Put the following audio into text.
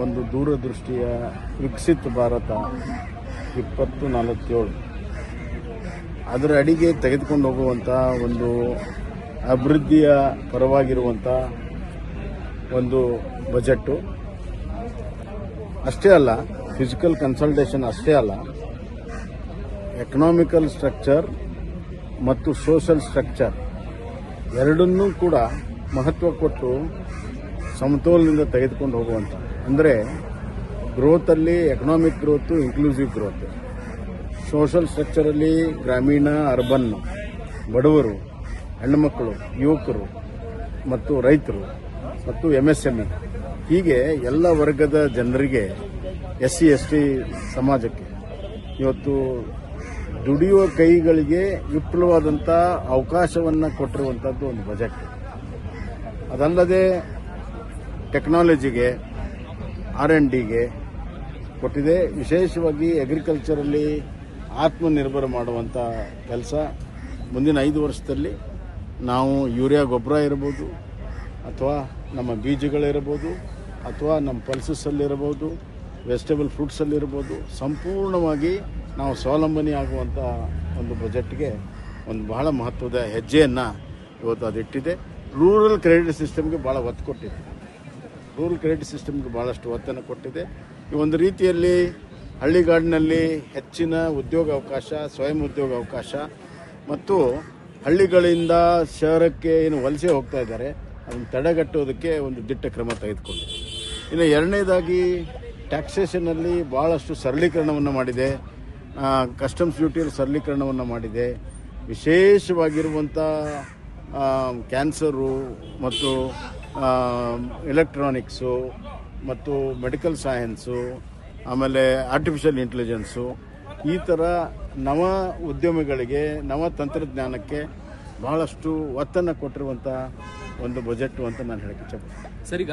ಒಂದು ದೂರದೃಷ್ಟಿಯ ವಿಕಸಿತ ಭಾರತ 2047 ಅದರ ಅಡಿಗೆ ತೆಗೆದುಕೊಂಡು ಹೋಗುವಂಥ ಒಂದು ಅಭಿವೃದ್ಧಿಯ ಪರವಾಗಿರುವಂಥ ಒಂದು ಬಜೆಟ್ಟು. ಅಷ್ಟೇ ಅಲ್ಲ, ಫಿಸಿಕಲ್ ಕನ್ಸಲ್ಟೇಷನ್ ಅಷ್ಟೇ ಅಲ್ಲ, ಎಕನಾಮಿಕಲ್ ಸ್ಟ್ರಕ್ಚರ್ ಮತ್ತು ಸೋಷಲ್ ಸ್ಟ್ರಕ್ಚರ್ ಎರಡನ್ನೂ ಕೂಡ ಮಹತ್ವ ಕೊಟ್ಟು ಸಮತೋಲನದಿಂದ ತೆಗೆದುಕೊಂಡು ಹೋಗುವಂಥ, ಅಂದರೆ ಗ್ರೋತಲ್ಲಿ economic growth, inclusive growth, social ಸ್ಟ್ರಕ್ಚರಲ್ಲಿ ಗ್ರಾಮೀಣ, ಅರ್ಬನ್, ಬಡವರು, ಹೆಣ್ಣುಮಕ್ಕಳು, ಯುವಕರು ಮತ್ತು ರೈತರು ಮತ್ತು MSME, ಹೀಗೆ ಎಲ್ಲ ವರ್ಗದ ಜನರಿಗೆ, SC ST ಸಮಾಜಕ್ಕೆ ಇವತ್ತು ದುಡಿಯುವ ಕೈಗಳಿಗೆ ವಿಪುಲವಾದಂಥ ಅವಕಾಶವನ್ನು ಕೊಟ್ಟಿರುವಂಥದ್ದು ಒಂದು ಬಜೆಟ್. ಅದಲ್ಲದೆ ಟೆಕ್ನಾಲಜಿಗೆ, R&Dಗೆ ಕೊಟ್ಟಿದೆ. ವಿಶೇಷವಾಗಿ ಅಗ್ರಿಕಲ್ಚರಲ್ಲಿ ಆತ್ಮನಿರ್ಭರ ಮಾಡುವಂಥ ಕೆಲಸ ಮುಂದಿನ 5 ವರ್ಷದಲ್ಲಿ ನಾವು ಯೂರಿಯಾ ಗೊಬ್ಬರ ಇರ್ಬೋದು, ಅಥವಾ ನಮ್ಮ ಬೀಜಗಳಿರ್ಬೋದು, ಅಥವಾ ನಮ್ಮ ಪಲ್ಸಸ್ಸಲ್ಲಿರ್ಬೋದು, ವೆಜಿಟೇಬಲ್ ಫ್ರೂಟ್ಸಲ್ಲಿರ್ಬೋದು, ಸಂಪೂರ್ಣವಾಗಿ ನಾವು ಸ್ವಾವಲಂಬನೆ ಆಗುವಂಥ ಒಂದು ಬಜೆಟ್ಗೆ ಒಂದು ಬಹಳ ಮಹತ್ವದ ಹೆಜ್ಜೆಯನ್ನು ಇವತ್ತು ಅದಿಟ್ಟಿದೆ. ರೂರಲ್ ಕ್ರೆಡಿಟ್ ಸಿಸ್ಟಮ್ಗೆ ಭಾಳ ಒತ್ತು ಕೊಟ್ಟಿದೆ. ರೂರಲ್ ಕ್ರೆಡಿಟ್ ಸಿಸ್ಟಮ್ಗೆ ಭಾಳಷ್ಟು ಒತ್ತನ್ನು ಕೊಟ್ಟಿದೆ. ಈ ಒಂದು ರೀತಿಯಲ್ಲಿ ಹಳ್ಳಿಗಾಡಿನಲ್ಲಿ ಹೆಚ್ಚಿನ ಉದ್ಯೋಗ ಅವಕಾಶ, ಸ್ವಯಂ ಉದ್ಯೋಗ ಅವಕಾಶ ಮತ್ತು ಹಳ್ಳಿಗಳಿಂದ ಶಹರಕ್ಕೆ ಏನು ವಲಸೆ ಹೋಗ್ತಾ ಇದ್ದಾರೆ ಅದನ್ನು ತಡೆಗಟ್ಟೋದಕ್ಕೆ ಒಂದು ದಿಟ್ಟ ಕ್ರಮ ತೆಗೆದುಕೊಂಡಿದೆ. ಇನ್ನು ಎರಡನೇದಾಗಿ ಟ್ಯಾಕ್ಸೇಷನಲ್ಲಿ ಭಾಳಷ್ಟು ಸರಳೀಕರಣವನ್ನು ಮಾಡಿದೆ. ಕಸ್ಟಮ್ಸ್ ಡ್ಯೂಟಿಯಲ್ಲಿ ಸರಳೀಕರಣವನ್ನು ಮಾಡಿದೆ. ವಿಶೇಷವಾಗಿರುವಂಥ ಕ್ಯಾನ್ಸರು ಮತ್ತು ಎಲೆಕ್ಟ್ರಾನಿಕ್ಸು ಮತ್ತು ಮೆಡಿಕಲ್ ಸೈನ್ಸು, ಆಮೇಲೆ ಆರ್ಟಿಫಿಷಿಯಲ್ ಇಂಟೆಲಿಜೆನ್ಸು, ಈ ಥರ ನವ ಉದ್ಯಮಿಗಳಿಗೆ, ನವ ತಂತ್ರಜ್ಞಾನಕ್ಕೆ ಬಹಳಷ್ಟು ಒತ್ತನ್ನು ಕೊಟ್ಟಿರುವಂಥ ಒಂದು ಬಜೆಟ್ಟು ಅಂತ ನಾನು ಹೇಳಕ್ಕೆ ಇಚ್ಛಪಡ್ತೀನಿ. ಸರ್, ಈಗ